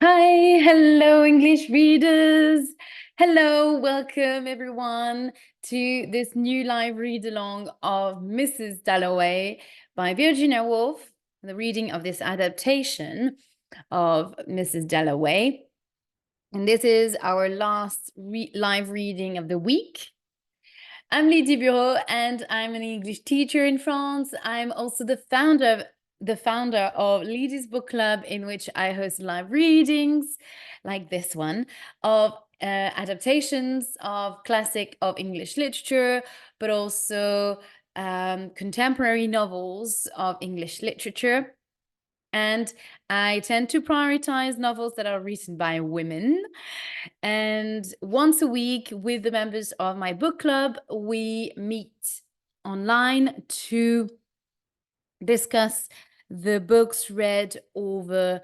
Hi, hello, English readers. Hello, welcome everyone to this new live read along of Mrs. Dalloway by Virginia Woolf, the reading of this adaptation of Mrs. Dalloway. And this is our last live reading of the week. I'm Lydie Bureau and I'm an English teacher in France. I'm also the founder of Lydie's Book Club, in which I host live readings like this one of adaptations of classic of English literature, but also contemporary novels of English literature. And I tend to prioritize novels that are written by women. And once a week with the members of my book club, we meet online to discuss the books read over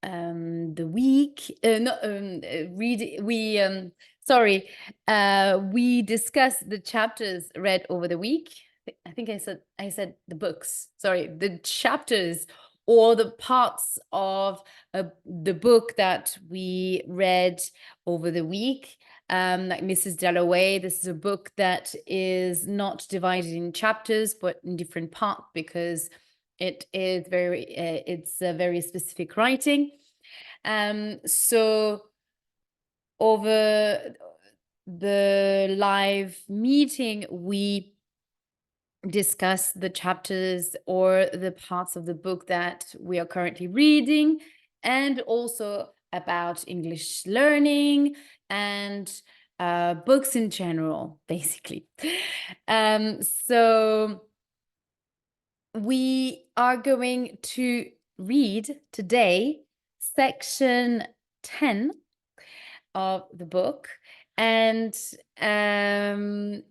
the week. We discuss the chapters read over the week. I think I said the books. Sorry, the chapters or the parts of the book that we read over the week. Like Mrs. Dalloway, this is a book that is not divided in chapters, but in different parts because it is it's a very specific writing. So over the live meeting, we discuss the chapters or the parts of the book that we are currently reading, and also about English learning and books in general, basically. So we are going to read today section 10 of the book, and that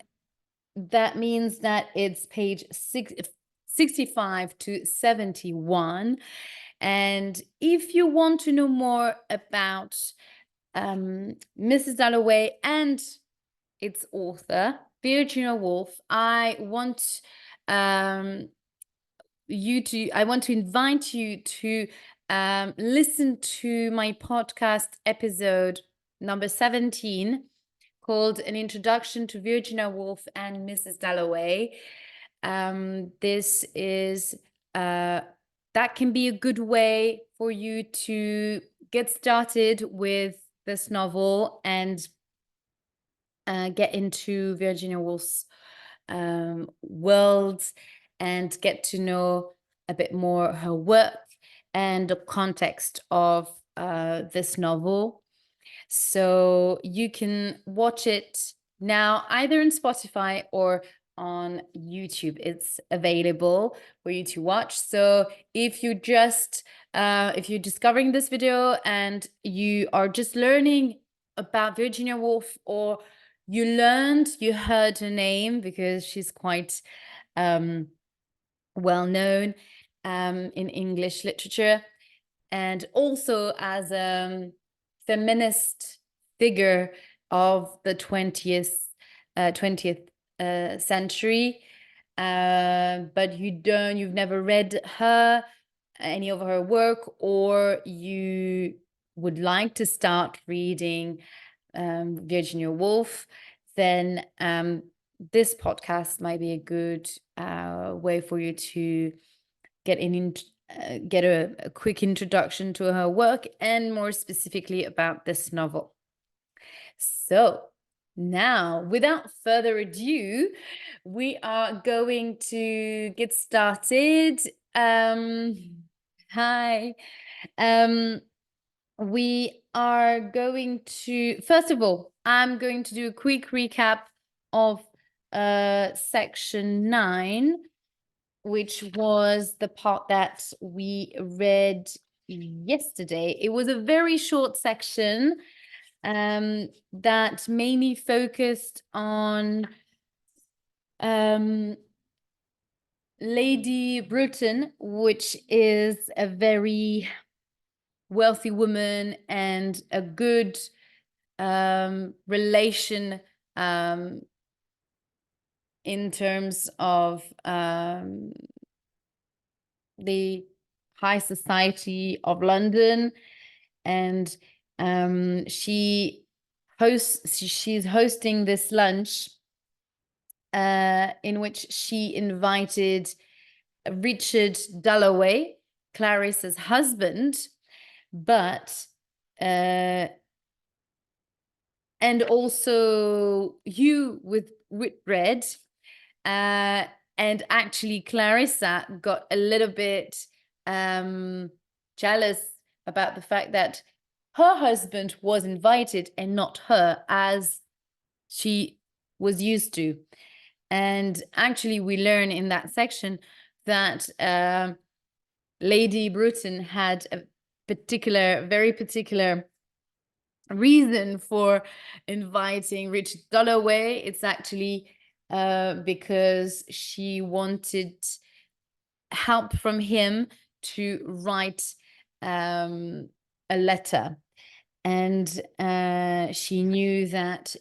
means that it's page 65 to 71. And if you want to know more about Mrs. Dalloway and its author, Virginia Woolf, I want to invite you to listen to my podcast episode number 17 called An Introduction to Virginia Woolf and Mrs. Dalloway. This is that can be a good way for you to get started with this novel and get into Virginia Woolf's world and get to know a bit more her work and the context of this novel. So you can watch it now either in Spotify or on YouTube. It's available for you to watch. So if you're discovering this video and you are just learning about Virginia Woolf, or you heard her name because she's quite well known in English literature, and also as a feminist figure of the 20th century, but you've never read any of her work, or you would like to start reading Virginia Woolf, then this podcast might be a good way for you to get a quick introduction to her work, and more specifically about this novel. So now, without further ado, we are going to get started. Hi. We are going to, first of all, I'm going to do a quick recap of section 9, which was the part that we read yesterday. It was a very short section that mainly focused on Lady Bruton, which is a very wealthy woman and a good relation in terms of the high society of London. and she's hosting this lunch in which she invited Richard Dalloway, Clarissa's husband, but and also Hugh with Whitbread, and actually Clarissa got a little bit jealous about the fact that her husband was invited and not her, as she was used to. And actually we learn in that section that Lady Bruton had a very particular reason for inviting Richard Dalloway. It's actually because she wanted help from him to write a letter, and she knew that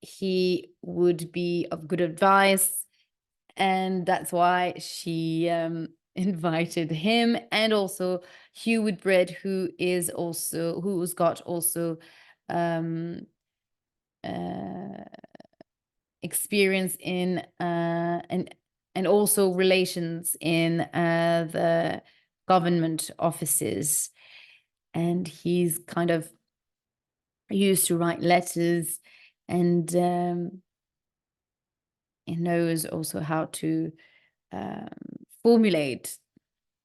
he would be of good advice, and that's why she invited him, and also Hugh Whitbread, who's got also experience in and also relations in the government offices, and he's kind of used to write letters, and he knows also how to formulate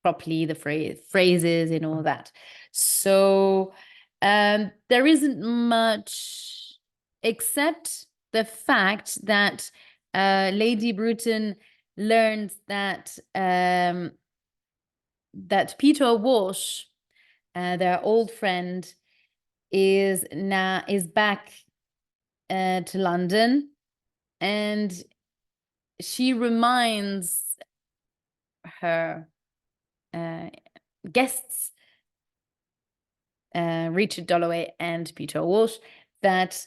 properly the phrases and all that. So there isn't much except the fact that Lady Bruton learned that that Peter Walsh, their old friend, is back to London, and she reminds her guests, Richard Dalloway and Peter Walsh, that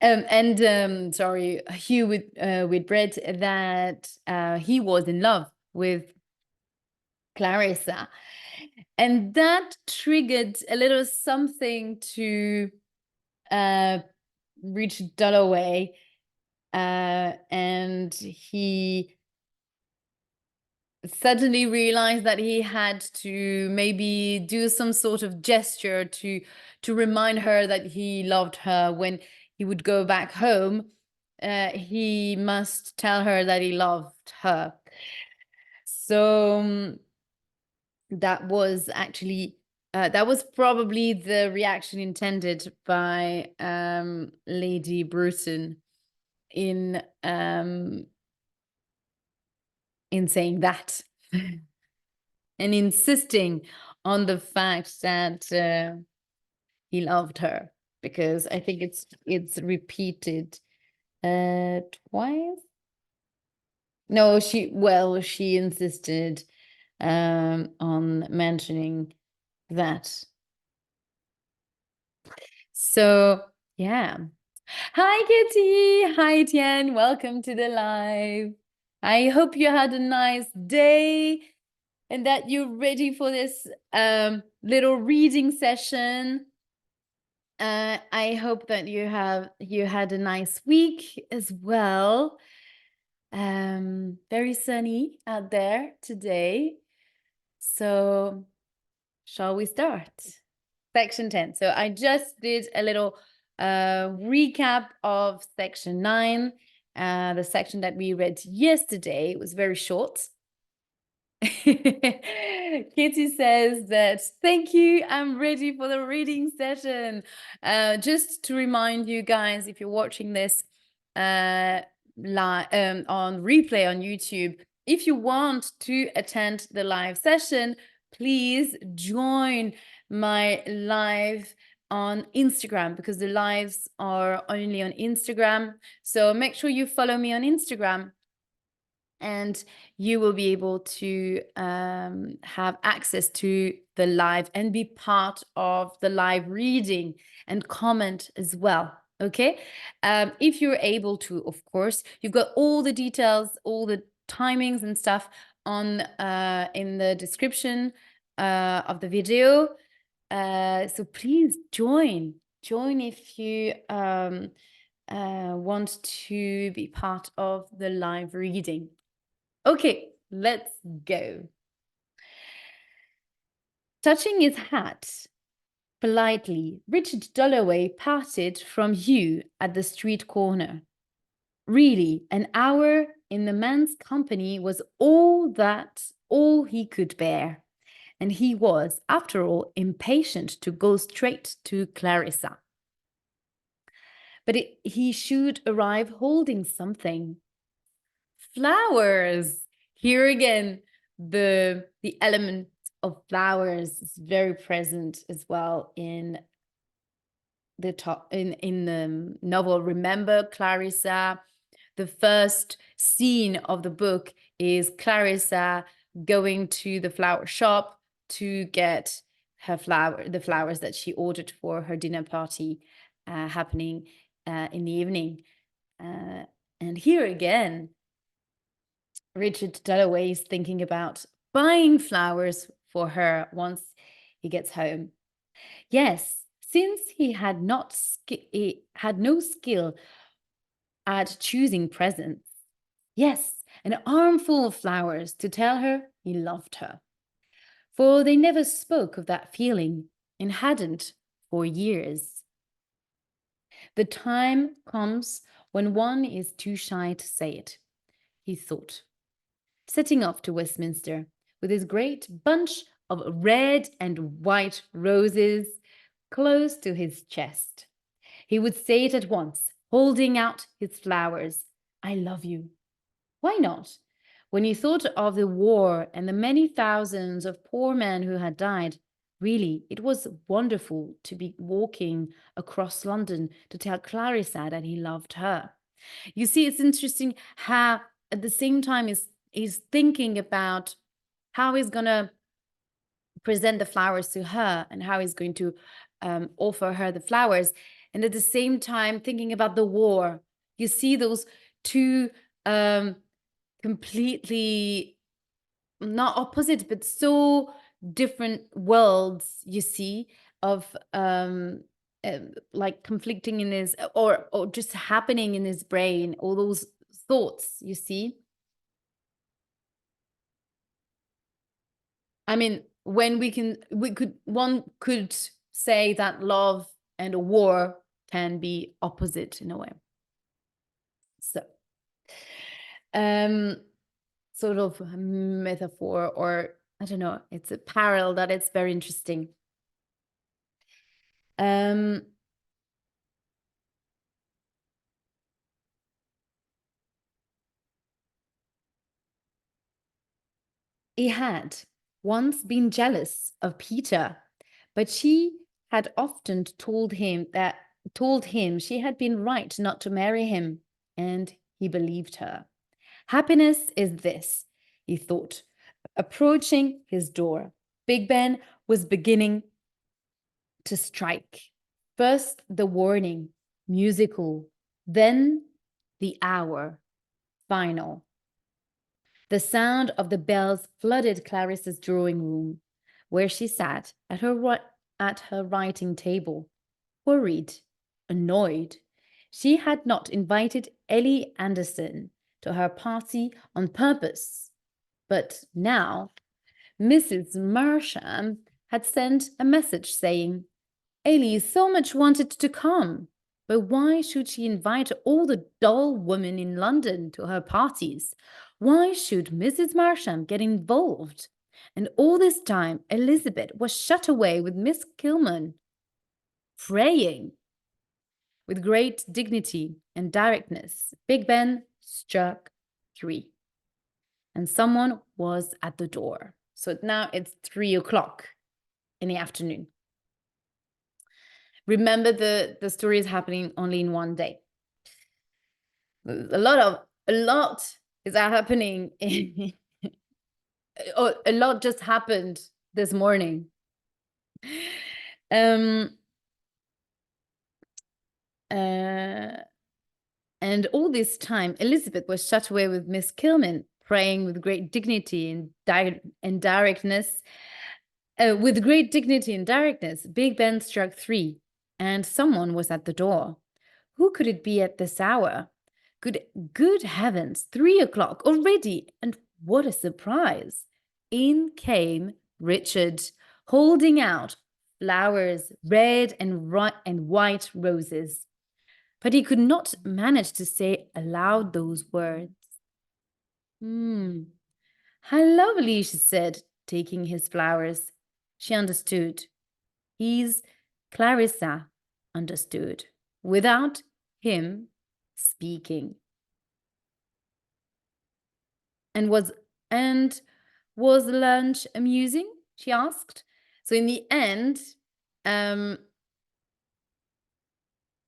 Hugh Whitbread, that he was in love with Clarissa, and that triggered a little something to Richard Dalloway, and he suddenly realized that he had to maybe do some sort of gesture to remind her that he loved her. When he would go back home, he must tell her that he loved her. So that was actually that was probably the reaction intended by Lady Bruton in saying that and insisting on the fact that he loved her, because I think it's repeated twice. No, she insisted on mentioning that. So yeah. Hi Kitty, hi Tian, welcome to the live. I hope you had a nice day and that you're ready for this little reading session. I hope that you had a nice week as well. Very sunny out there today. So shall we start? Section 10. So I just did a little recap of section 9, the section that we read yesterday. It was very short. Kitty says that, thank you, I'm ready for the reading session. Just to remind you guys, if you're watching this on replay on YouTube, if you want to attend the live session, please join my live on Instagram, because the lives are only on Instagram. So make sure you follow me on Instagram, and you will be able to have access to the live and be part of the live reading and comment as well. Okay, if you're able to, of course. You've got all the details, all the timings and stuff on in the description of the video. So please join if you want to be part of the live reading. Okay, let's go. Touching his hat politely, Richard Dalloway parted from Hugh at the street corner. Really, an hour in the man's company was all he could bear, and he was, after all, impatient to go straight to Clarissa. But he should arrive holding something. Flowers. Here again, the element of flowers is very present as well in the novel. Remember Clarissa? The first scene of the book is Clarissa going to the flower shop to get the flowers that she ordered for her dinner party happening in the evening. And here again, Richard Dalloway is thinking about buying flowers for her once he gets home. Yes, since he had no skill at choosing presents. Yes, an armful of flowers to tell her he loved her. For they never spoke of that feeling and hadn't for years. The time comes when one is too shy to say it, he thought, setting off to Westminster with his great bunch of red and white roses close to his chest. He would say it at once, holding out his flowers. I love you. Why not? When he thought of the war and the many thousands of poor men who had died, really, it was wonderful to be walking across London to tell Clarissa that he loved her. You see, it's interesting how at the same time he's thinking about how he's going to present the flowers to her and how he's going to offer her the flowers. And at the same time, thinking about the war. You see those two completely not opposite, but so different worlds, you see, of like conflicting in his or just happening in his brain, all those thoughts, you see. I mean, when one could say that love and a war can be opposite in a way. So, sort of metaphor, or I don't know, it's a parallel that it's very interesting. He had once been jealous of Peter, but she had often told him she had been right not to marry him, and he believed her. Happiness is this, he thought, approaching his door. Big Ben was beginning to strike. First the warning, musical, then the hour, final. The sound of the bells flooded Clarissa's drawing room, where she sat at her writing table, worried, annoyed. She had not invited Ellie Anderson to her party on purpose, but now Mrs. Marsham had sent a message saying, Ellie so much wanted to come, but why should she invite all the dull women in London to her parties? Why should Mrs. Marsham get involved? And all this time, Elizabeth was shut away with Miss Kilman, praying. With great dignity and directness, Big Ben struck 3. And someone was at the door. So now it's 3 o'clock in the afternoon. Remember, the story is happening only in one day. A lot is happening in a lot just happened this morning. And all this time, Elizabeth was shut away with Miss Kilman, praying with great dignity and directness. With great dignity and directness, Big Ben struck 3, and someone was at the door. Who could it be at this hour? Good heavens, 3 o'clock already, and what a surprise! In came Richard, holding out flowers, red and white roses. But he could not manage to say aloud those words. How lovely, she said, taking his flowers. She understood. He's Clarissa understood, without him speaking. And was lunch amusing? She asked. So in the end,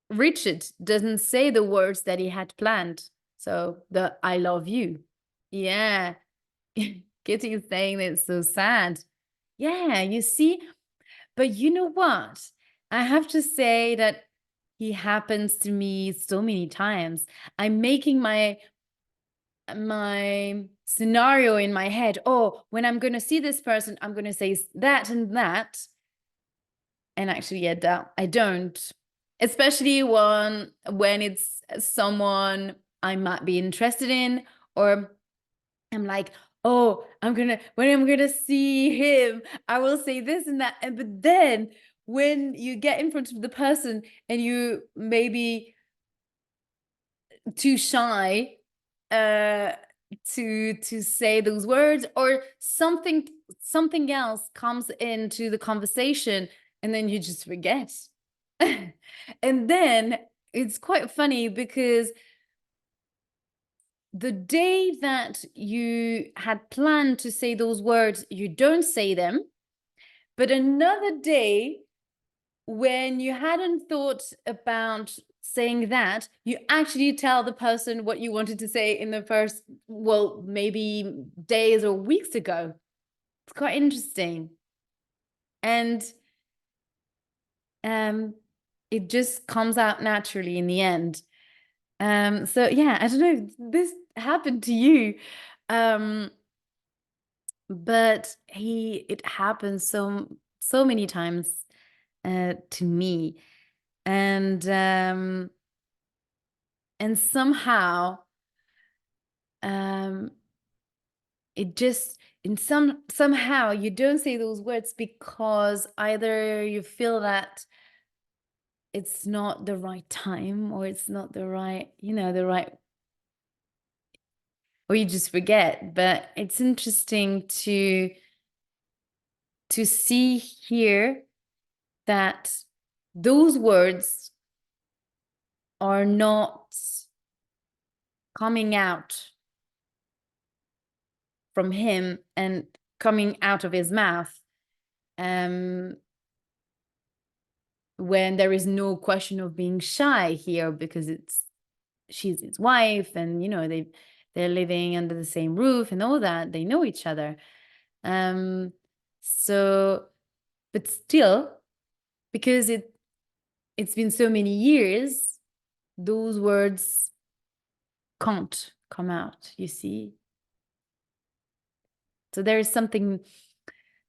Richard doesn't say the words that he had planned. So the I love you. Yeah. Kitty is saying it's so sad. Yeah, you see, but you know what? I have to say that he happens to me so many times. I'm making my scenario in my head. Oh, when I'm going to see this person, I'm going to say that and that. And actually, yeah, I don't. Especially when it's someone I might be interested in, or I'm like, oh, when I'm gonna see him, I will say this and that. And but then when you get in front of the person and you maybe too shy to say those words, or something else comes into the conversation and then you just forget. And then it's quite funny because the day that you had planned to say those words, you don't say them. But another day, when you hadn't thought about saying that, you actually tell the person what you wanted to say in the first, well, maybe days or weeks ago. It's quite interesting. And it just comes out naturally in the end. So yeah, I don't know if this happened to you. But it happens so many times to me. And somehow it just somehow you don't say those words because either you feel that it's not the right time, or it's not the right, or you just forget. But it's interesting to see here that those words are not coming out from him and coming out of his mouth when there is no question of being shy here, because she's his wife, and they're living under the same roof and all that. They know each other. So, but still, because it's been so many years, those words can't come out, you see. So there is something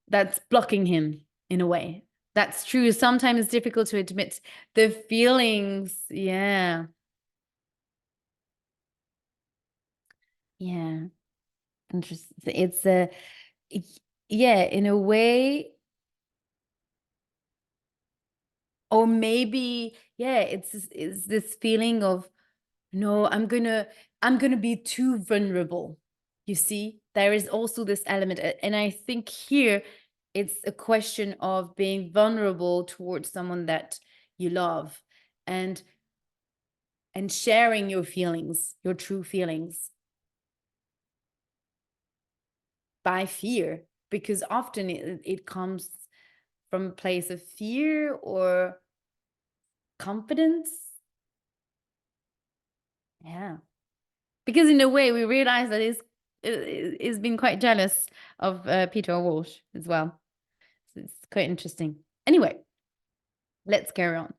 that's blocking him in a way. That's true. Sometimes it's difficult to admit the feelings. Yeah. Yeah. Interesting. It's yeah, in a way. Or maybe, yeah, it's this feeling of, no, I'm gonna be too vulnerable. You see, there is also this element, and I think here it's a question of being vulnerable towards someone that you love, and sharing your feelings, your true feelings, by fear, because often it comes from a place of fear or confidence. Yeah. Because in a way, we realize that he's been quite jealous of Peter Walsh as well. So it's quite interesting. Anyway, let's carry on.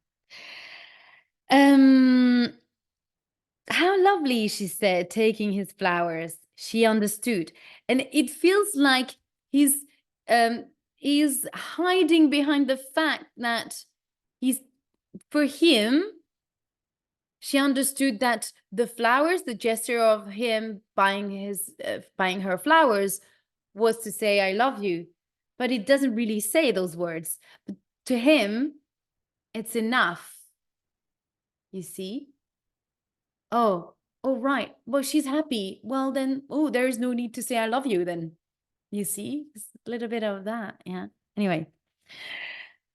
How lovely, she said, taking his flowers. She understood. And it feels like he's is hiding behind the fact that for him, she understood that the flowers, the gesture of him buying her flowers, was to say, I love you. But it doesn't really say those words. But to him, it's enough. You see? Oh, right. Well, she's happy. Well, then, there is no need to say I love you then. You see? It's a little bit of that. Yeah. Anyway.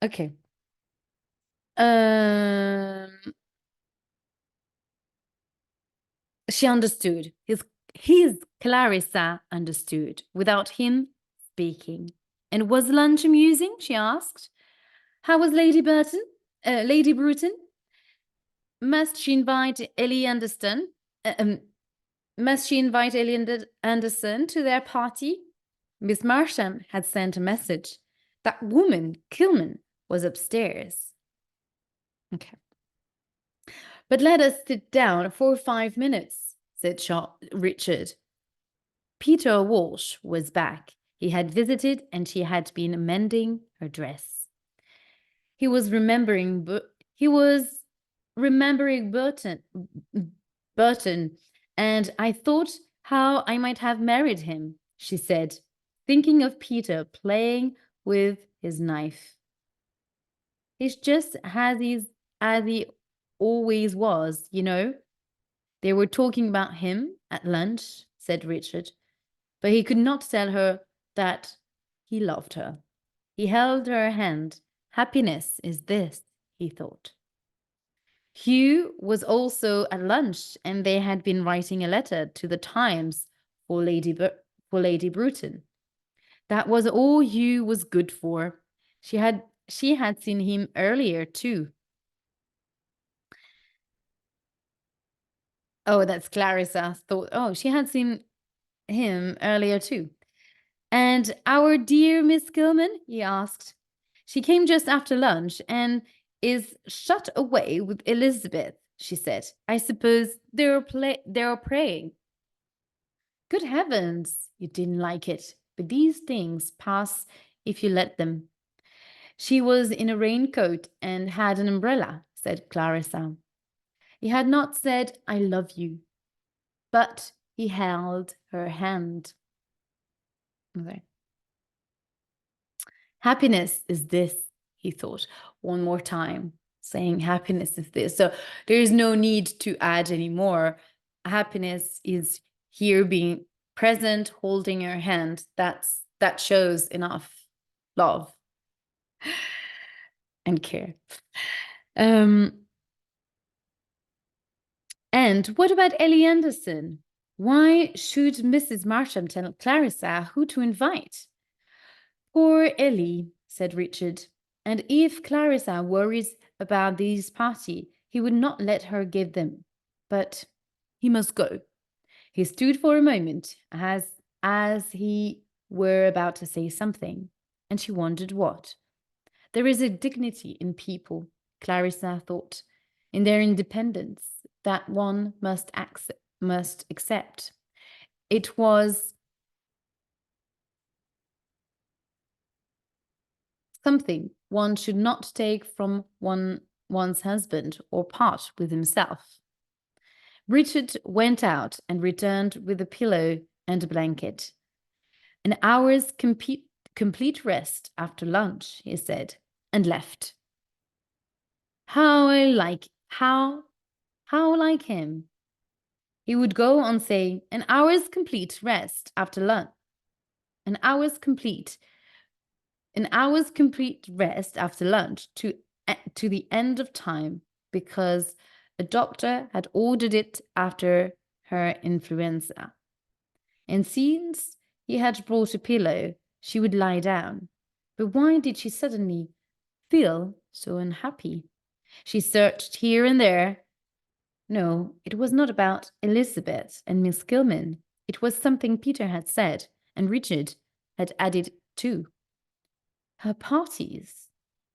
Okay. She understood. His Clarissa understood without him speaking. And was lunch amusing? She asked. How was Lady Bruton? Must she invite Ellie Anderson? Must she invite Ellie Anderson to their party? Miss Marsham had sent a message. That woman, Kilman, was upstairs. Okay. But let us sit down for 5 minutes, said Richard. Peter Walsh was back. He had visited and she had been mending her dress. He was remembering Burton, and I thought how I might have married him, she said, thinking of Peter playing with his knife. He's just as he always was, you know. They were talking about him at lunch, said Richard, but he could not tell her that he loved her. He held her hand. Happiness is this, he thought. Hugh was also at lunch, and they had been writing a letter to the Times for Lady Bruton. That was all Hugh was good for. She had seen him earlier too. Oh, that's Clarissa thought. Oh, she had seen him earlier too. And our dear Miss Gilman? He asked. She came just after lunch and is shut away with Elizabeth, she said. I suppose they're praying. Good heavens, you didn't like it, but these things pass if you let them. She was in a raincoat and had an umbrella, said Clarissa. He had not said, I love you, but he held her hand. Okay. Happiness is this, he thought, one more time, saying happiness is this. So there is no need to add any more. Happiness is here being present, holding your hand. That shows enough love and care. And what about Ellie Anderson? Why should Mrs. Marsham tell Clarissa who to invite? Poor Ellie, said Richard. And if Clarissa worries about this party, he would not let her give them. But he must go. He stood for a moment as he were about to say something, and she wondered what. There is a dignity in people, Clarissa thought, in their independence that one must accept. It was something one should not take from one's husband or part with himself. Richard went out and returned with a pillow and a blanket. An hour's complete rest after lunch, he said, and left. How like him. He would go on saying, an hour's complete rest after lunch. An hour's complete rest after lunch to the end of time, because a doctor had ordered it after her influenza. And since he had brought a pillow, she would lie down. But why did she suddenly feel so unhappy? She searched here and there. No, it was not about Elizabeth and Miss Gilman. It was something Peter had said, and Richard had added too. Her parties.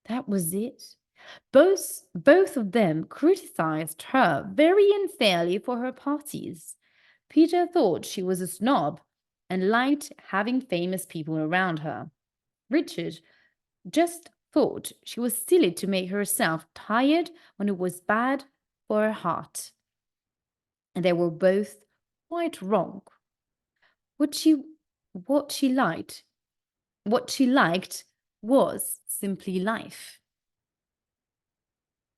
That was it. Both of them criticized her very unfairly for her parties. Peter thought she was a snob and liked having famous people around her. Richard just thought she was silly to make herself tired when it was bad for her heart. And they were both quite wrong. What she liked was simply life.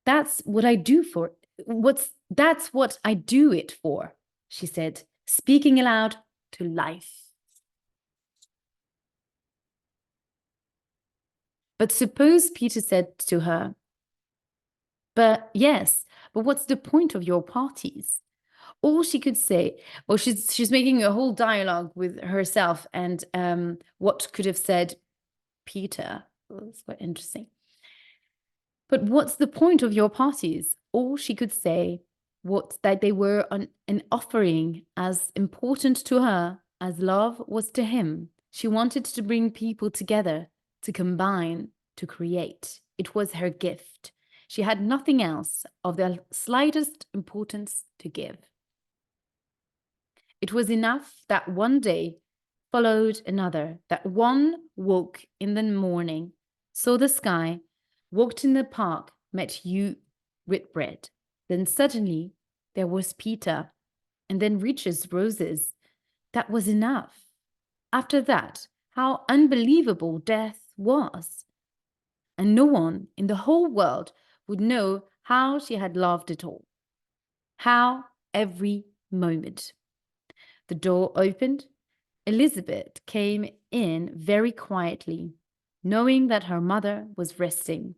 That's what I do it for, she said, speaking aloud to life. But suppose Peter said to her, but what's the point of your parties? All she could say, well, she's making a whole dialogue with herself and what could have said Peter. Well, that's quite interesting. But what's the point of your parties? All she could say was that they were an offering as important to her as love was to him. She wanted to bring people together, to combine, to create. It was her gift. She had nothing else of the slightest importance to give. It was enough that one day followed another, that one woke in the morning, saw the sky, walked in the park, met you with bread. Then suddenly there was Peter, and then Richard's roses. That was enough. After that, how unbelievable death was. And no one in the whole world would know how she had loved it all. How every moment. The door opened. Elizabeth came in very quietly, knowing that her mother was resting.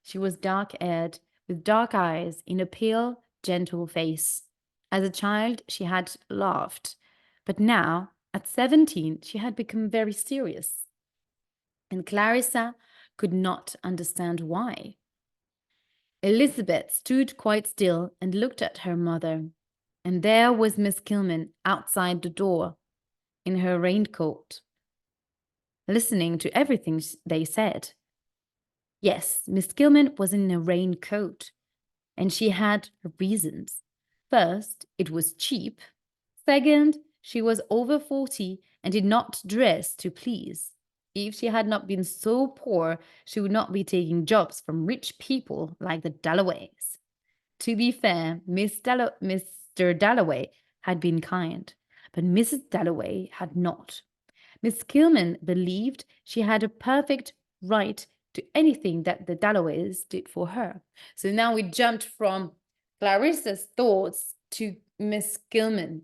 She was dark-haired, with dark eyes in a pale, gentle face. As a child, she had laughed, but now, at 17, she had become very serious. And Clarissa could not understand why. Elizabeth stood quite still and looked at her mother. And there was Miss Kilman outside the door, in her raincoat, listening to everything they said. Yes, Miss Kilman was in a raincoat, and she had her reasons. First, it was cheap. Second, she was over 40 and did not dress to please. If she had not been so poor, she would not be taking jobs from rich people like the Dalloways. To be fair, Mr. Dalloway had been kind, but Mrs. Dalloway had not. Miss Kilman believed she had a perfect right to anything that the Dalloways did for her. So now we jumped from Clarissa's thoughts to Miss Kilman.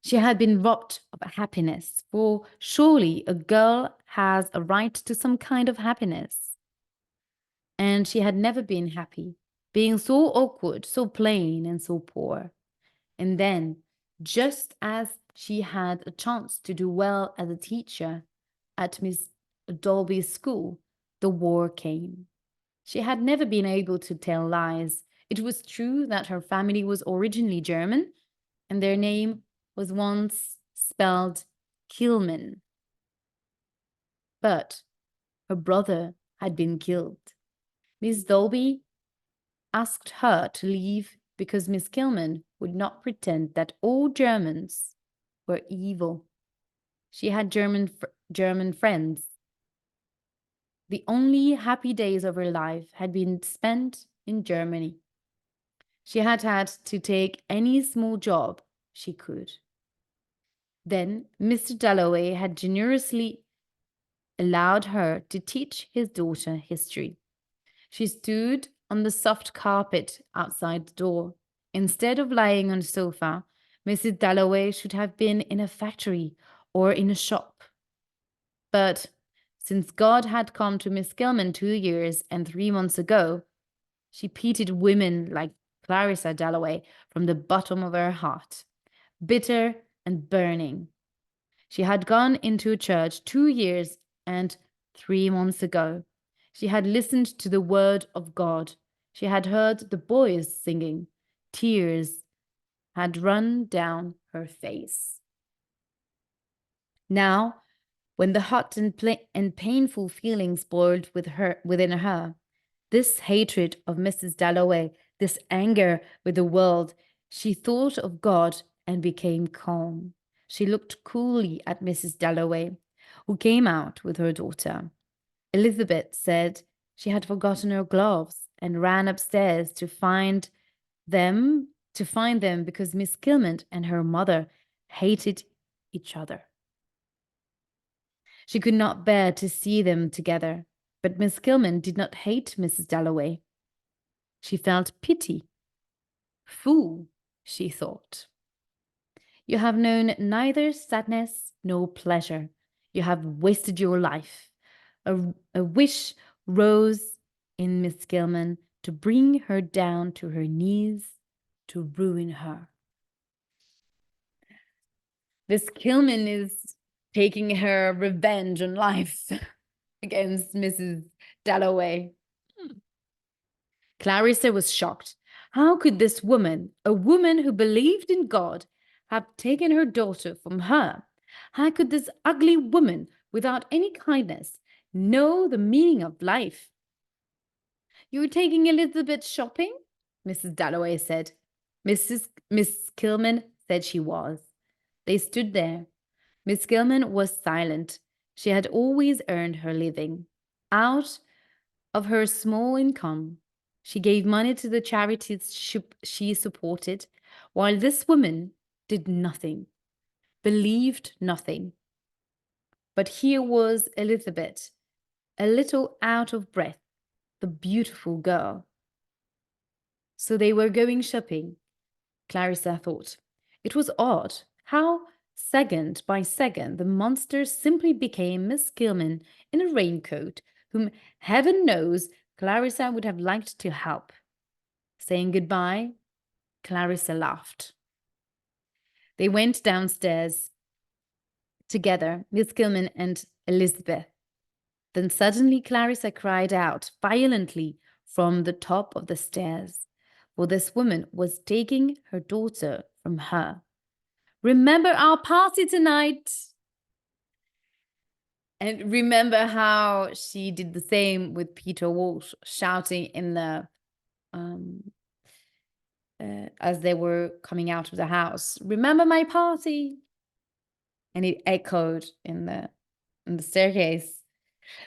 She had been robbed of happiness, for surely a girl has a right to some kind of happiness. And she had never been happy, being so awkward, so plain, and so poor. And then, just as she had a chance to do well as a teacher at Miss Dolby's school, the war came. She had never been able to tell lies. It was true that her family was originally German, and their name was once spelled Kilman. But her brother had been killed. Miss Dolby asked her to leave because Miss Kilman would not pretend that all Germans were evil. She had German friends. The only happy days of her life had been spent in Germany. She had to take any small job she could. Then Mr. Dalloway had generously allowed her to teach his daughter history. She stood on the soft carpet outside the door. Instead of lying on the sofa, Mrs. Dalloway should have been in a factory or in a shop. But since God had come to Miss Kilman 2 years and 3 months ago, she pitied women like Clarissa Dalloway from the bottom of her heart, bitter and burning. She had gone into a church 2 years and 3 months ago. She had listened to the word of God. She had heard the boys singing. Tears had run down her face. Now, when the hot and painful feelings boiled within her, this hatred of Mrs. Dalloway, this anger with the world, she thought of God and became calm. She looked coolly at Mrs. Dalloway. who came out with her daughter. Elizabeth said she had forgotten her gloves and ran upstairs to find them because Miss Kilman and her mother hated each other. She could not bear to see them together, but Miss Kilman did not hate Mrs. Dalloway. She felt pity. Fool, she thought. You have known neither sadness nor pleasure. You have wasted your life. A wish rose in Miss Kilman to bring her down to her knees, to ruin her. Miss Kilman is taking her revenge on life against Mrs. Dalloway. Clarissa was shocked. How could this woman, a woman who believed in God, have taken her daughter from her? How could this ugly woman, without any kindness, know the meaning of life? "You're taking Elizabeth shopping?" Mrs. Dalloway said. Miss Kilman said she was. They stood there. Miss Kilman was silent. She had always earned her living. Out of her small income, she gave money to the charities she supported, while this woman did nothing, believed nothing. But here was Elizabeth, a little out of breath, the beautiful girl. So they were going shopping, Clarissa thought. It was odd how, second by second, the monster simply became Miss Kilman in a raincoat, whom heaven knows Clarissa would have liked to help. Saying goodbye, Clarissa laughed. They went downstairs together, Miss Kilman and Elizabeth. Then suddenly Clarissa cried out violently from the top of the stairs, for this woman was taking her daughter from her. "Remember our party tonight!" And remember how she did the same with Peter Walsh, shouting in the as they were coming out of the house, "Remember my party!" And it echoed in the staircase.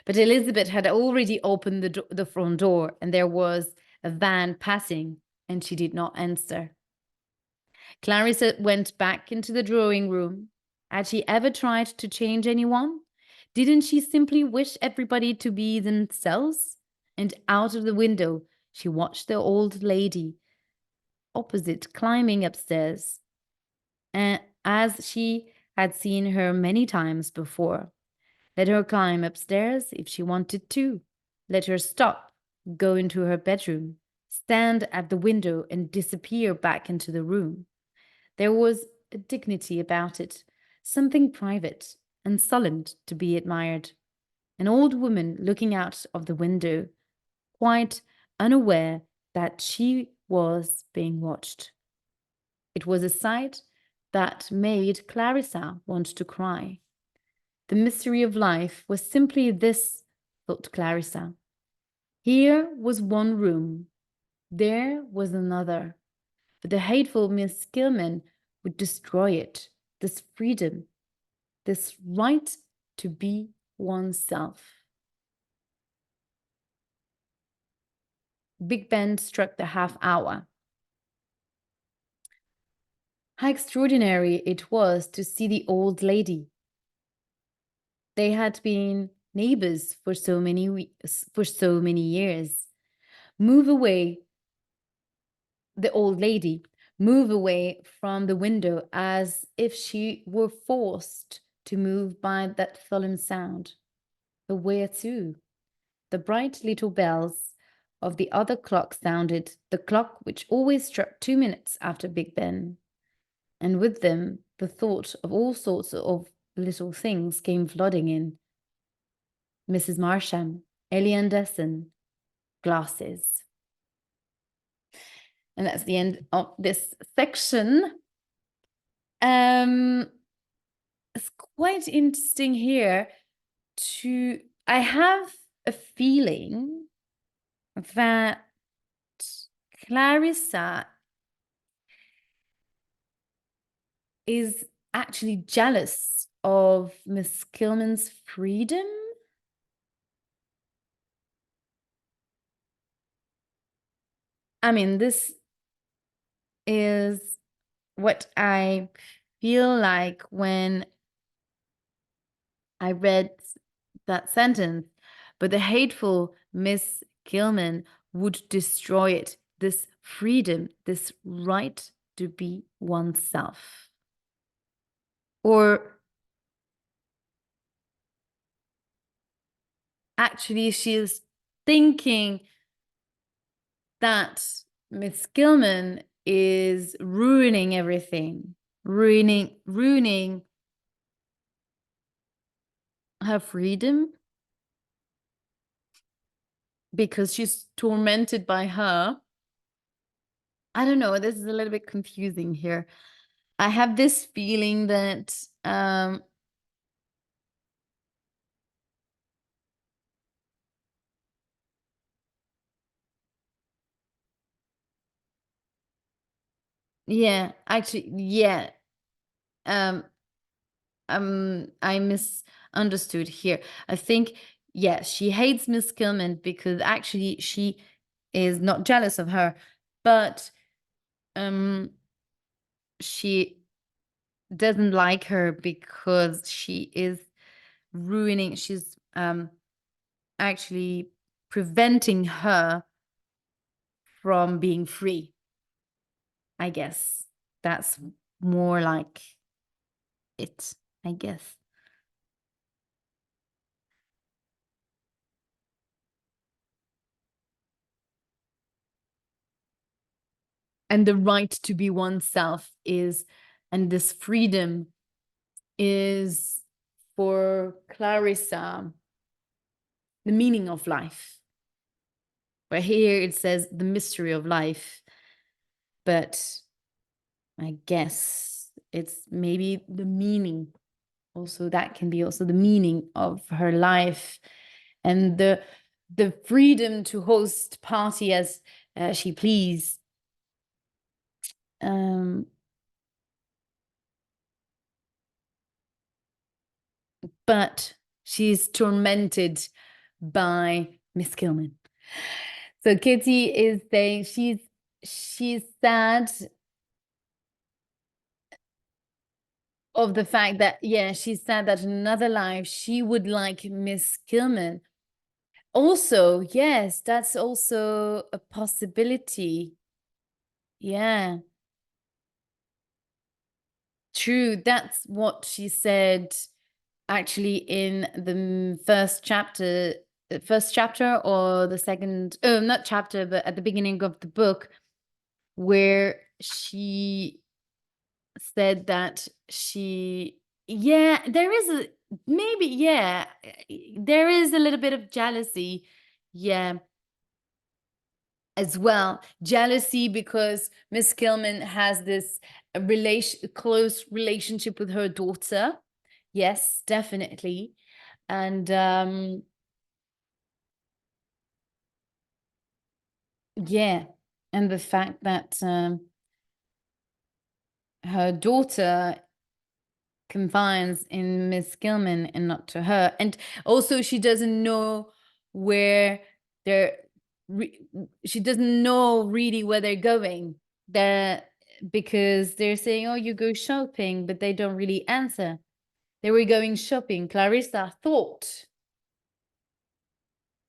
But Elizabeth had already opened the front door, and there was a van passing, and she did not answer. Clarissa went back into the drawing room. Had she ever tried to change anyone? Didn't she simply wish everybody to be themselves? And out of the window, she watched the old lady opposite climbing upstairs, and as she had seen her many times before. Let her climb upstairs if she wanted to. Let her stop, go into her bedroom, stand at the window and disappear back into the room. There was a dignity about it, something private and solemn to be admired. An old woman looking out of the window, quite unaware that she was being watched. It was a sight that made Clarissa want to cry. The mystery of life was simply this, thought Clarissa. Here was one room, there was another, but the hateful Miss Kilman would destroy it, this freedom, this right to be oneself. Big Ben struck the half hour. How extraordinary it was to see the old lady. They had been neighbors for so many years. Move away, the old lady, move away from the window as if she were forced to move by that solemn sound. But where to? The bright little bells of the other clock sounded, the clock which always struck 2 minutes after Big Ben. And with them, the thought of all sorts of little things came flooding in. Mrs. Marsham, Ellie Anderson, glasses. And that's the end of this section. It's quite interesting here I have a feeling that Clarissa is actually jealous of Miss Kilman's freedom. I mean, this is what I feel like when I read that sentence. But the hateful Miss Kilman would destroy it, this freedom, this right to be oneself. Or actually, she is thinking that Miss Kilman is ruining everything, ruining her freedom because she's tormented by her. I don't know, this is a little bit confusing here. I have this feeling that yeah, actually, yeah. Um, I misunderstood here. I think, yeah, she hates Miss Kilman because actually she is not jealous of her, but she doesn't like her because she is ruining, she's actually preventing her from being free. I guess that's more like it, I guess. And the right to be oneself is, and this freedom is for Clarissa the meaning of life. But here it says the mystery of life. But I guess it's maybe the meaning. Also, that can be also the meaning of her life, and the freedom to host party as she please. But she's tormented by Miss Kilman. So Kitty is saying she's sad of the fact that, yeah, she's sad that in another life she would like Miss Kilman. Also, yes, that's also a possibility. Yeah. True, that's what she said actually in the first chapter or the second, oh, not chapter, but at the beginning of the book, where she said that yeah, there is maybe, yeah, there is a little bit of jealousy, yeah, as well. Jealousy because Miss Kilman has this close relationship with her daughter. Yes, definitely. And yeah, and the fact that her daughter confides in Miss Gilman and not to her. And also she doesn't know where they're she doesn't know really where they're going. That because they're saying, oh, you go shopping, but they don't really answer. They were going shopping, Clarissa thought,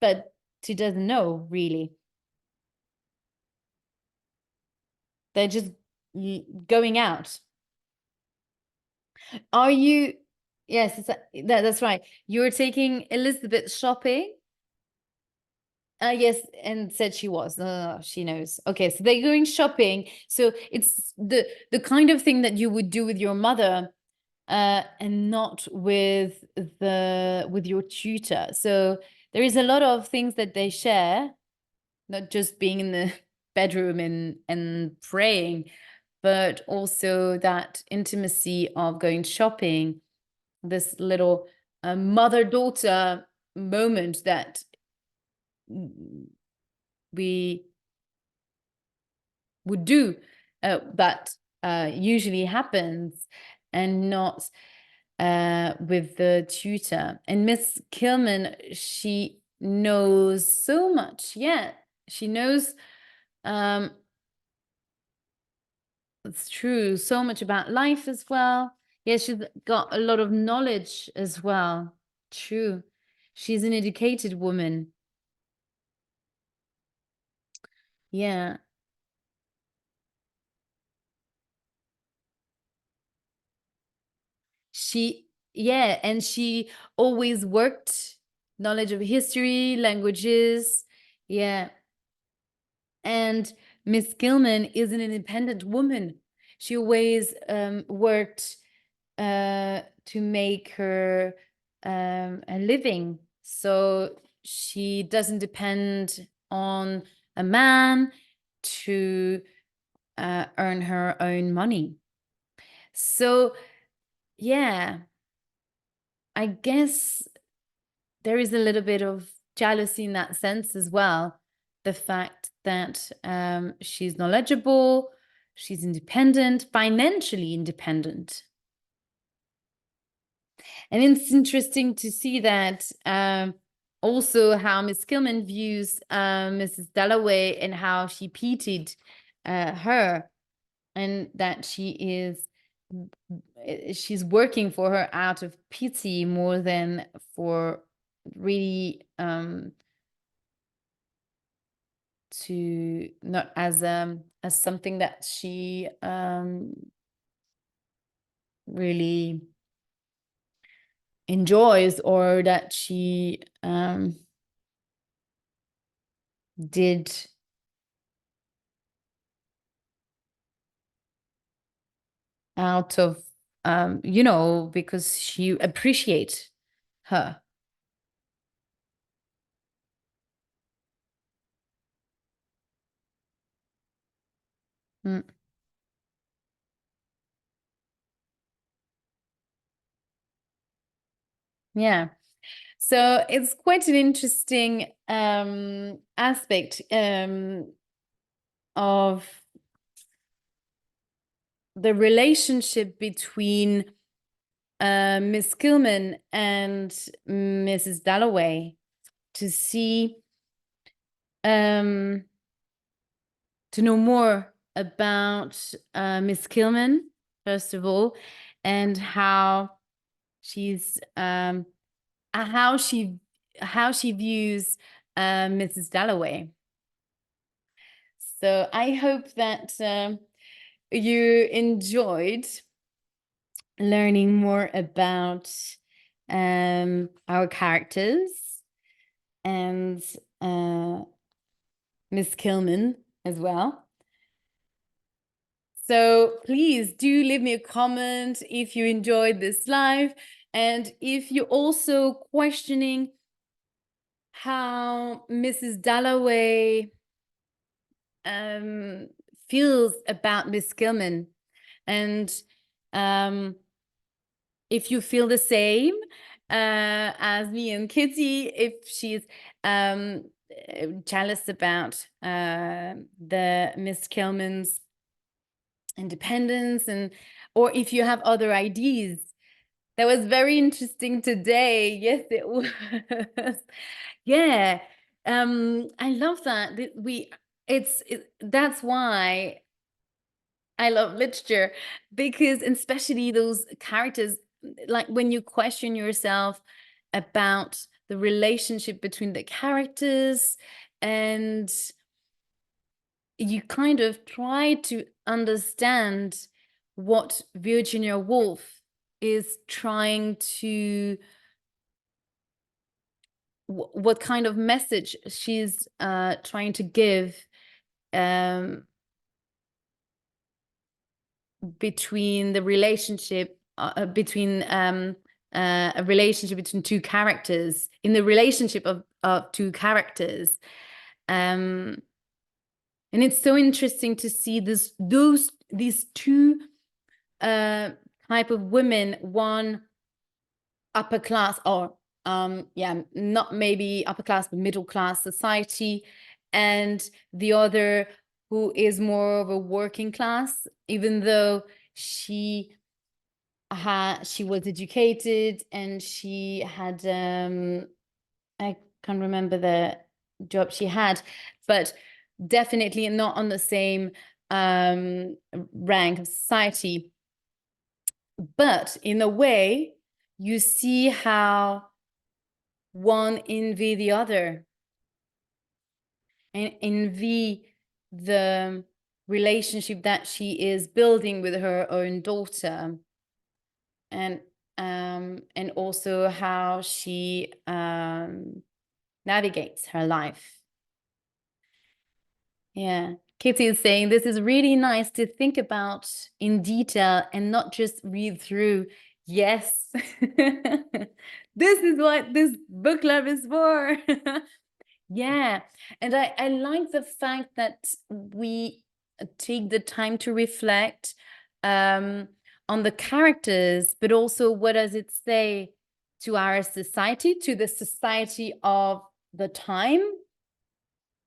but she doesn't know really. They're just going out. Are you? Yes, that's right. You're taking Elizabeth shopping. Yes, and said she was. She knows. Okay, so they're going shopping. So it's the kind of thing that you would do with your mother, and not with your tutor. So there is a lot of things that they share, not just being in the bedroom and praying, but also that intimacy of going shopping, this little mother-daughter moment that we would do, that usually happens, and not with the tutor. And Miss Kilman, she knows so much. Yeah, she knows, it's true, so much about life as well. Yeah, she's got a lot of knowledge as well. True. She's an educated woman. Yeah. Yeah, and she always worked knowledge of history, languages. Yeah. And Miss Gilman is an independent woman. She always worked to make her a living. So she doesn't depend on a man to earn her own money. So, yeah, I guess there is a little bit of jealousy in that sense as well. The fact that she's knowledgeable, she's independent, financially independent. And it's interesting to see that also how Miss Kilman views Mrs. Dalloway and how she pitied her, and that she's working for her out of pity more than for really to not as something that she really enjoys, or that she did out of because she appreciates her. Mm. Yeah. So it's quite an interesting aspect of the relationship between Miss Kilman and Mrs. Dalloway, to see to know more about Miss Kilman, first of all, and how she's how she views Mrs. Dalloway. So I hope that you enjoyed learning more about our characters and Miss Kilman as well. So please do leave me a comment if you enjoyed this live, and if you're also questioning how Mrs. Dalloway feels about Miss Gilman, and if you feel the same as me and Kitty, if she's jealous about the Miss Kilman's independence, and or if you have other ideas. That was very interesting today. Yes, it was. Yeah. I love that that's why I love literature, because especially those characters, like when you question yourself about the relationship between the characters, and you kind of try to understand what Virginia Woolf is trying to, what kind of message she's trying to give between the relationship between a relationship between two characters, in the relationship of two characters. And it's so interesting to see these two type of women, one upper class, or yeah, not maybe upper class, but middle class society, and the other who is more of a working class, even though she she was educated and she had I can't remember the job she had, but definitely not on the same rank of society. But in a way, you see how one envy the other and envy the relationship that she is building with her own daughter, and also how she navigates her life. Yeah, Kitty is saying this is really nice to think about in detail and not just read through. Yes, this is what this book club is for. Yeah, and I like the fact that we take the time to reflect on the characters, but also what does it say to our society, to the society of the time,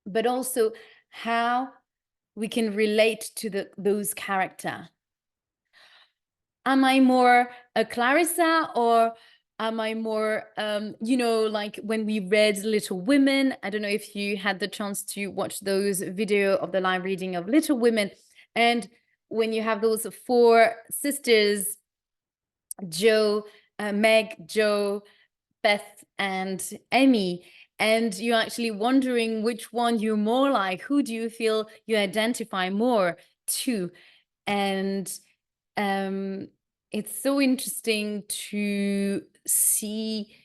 but also how we can relate to those characters. Am I more a Clarissa, or am I more, you know, like when we read Little Women? I don't know if you had the chance to watch those video of the live reading of Little Women. And when you have those four sisters, Meg, Jo, Beth, and Emmy, and you're actually wondering which one you're more like, who do you feel you identify more to? And it's so interesting to see,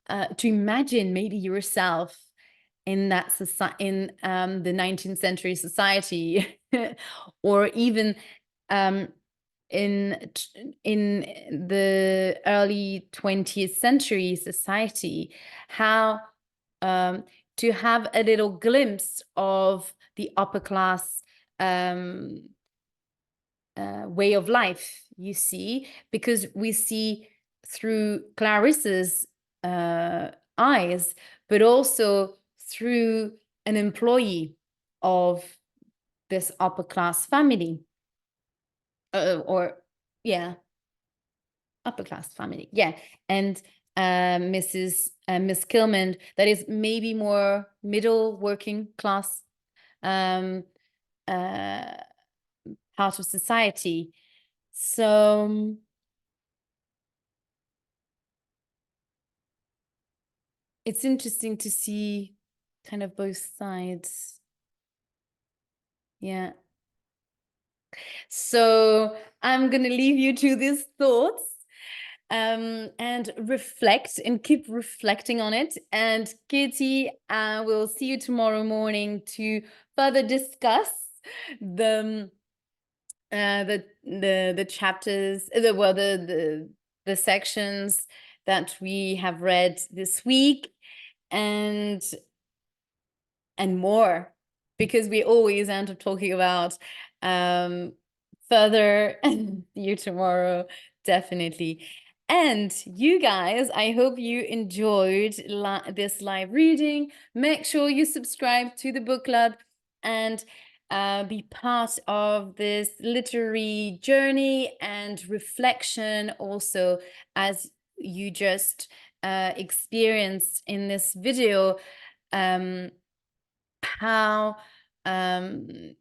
to imagine maybe yourself in that society, in the 19th century society, or even in the early 20th century society, how to have a little glimpse of the upper class way of life, you see, because we see through Clarissa's eyes, but also through an employee of this upper class family, or yeah, upper class family, yeah. And Miss Kilman, that is maybe more middle working class part of society. So it's interesting to see kind of both sides. Yeah. So I'm going to leave you to these thoughts and reflect and keep reflecting on it. And Katie, we'll see you tomorrow morning to further discuss the chapters, the sections that we have read this week, and more, because we always end up talking about further. And see you tomorrow, definitely. And you guys, I hope you enjoyed this live reading. Make sure you subscribe to the book club and be part of this literary journey and reflection also, as you just experienced in this video, how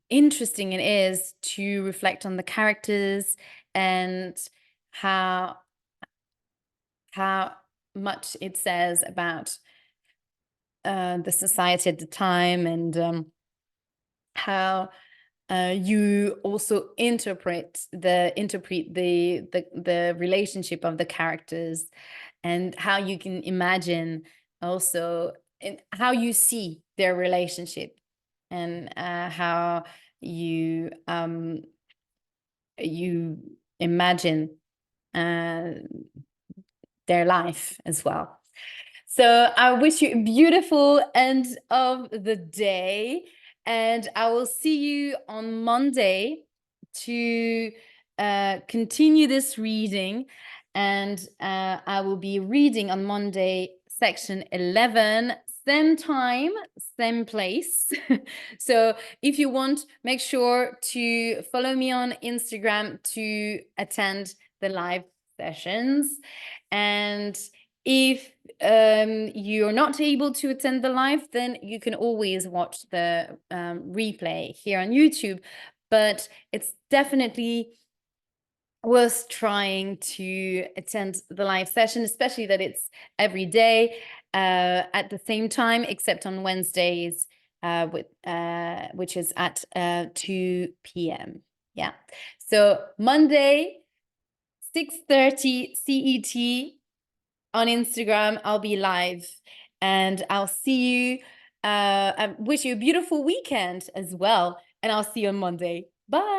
interesting it is to reflect on the characters and how much it says about the society at the time, and how you also interpret the relationship of the characters, and how you can imagine also, and how you see their relationship, and how you imagine their life as well. So I wish you a beautiful end of the day, and I will see you on Monday to continue this reading. And I will be reading on Monday section 11, same time, same place. So if you want, make sure to follow me on Instagram to attend the live sessions. And if you're not able to attend the live, then you can always watch the replay here on YouTube. But it's definitely worth trying to attend the live session, especially that it's every day at the same time, except on Wednesdays, which is at 2 p.m. Yeah. So Monday, 6:30 CET on Instagram, I'll be live, and I'll see you. I wish you a beautiful weekend as well, and I'll see you on Monday. Bye.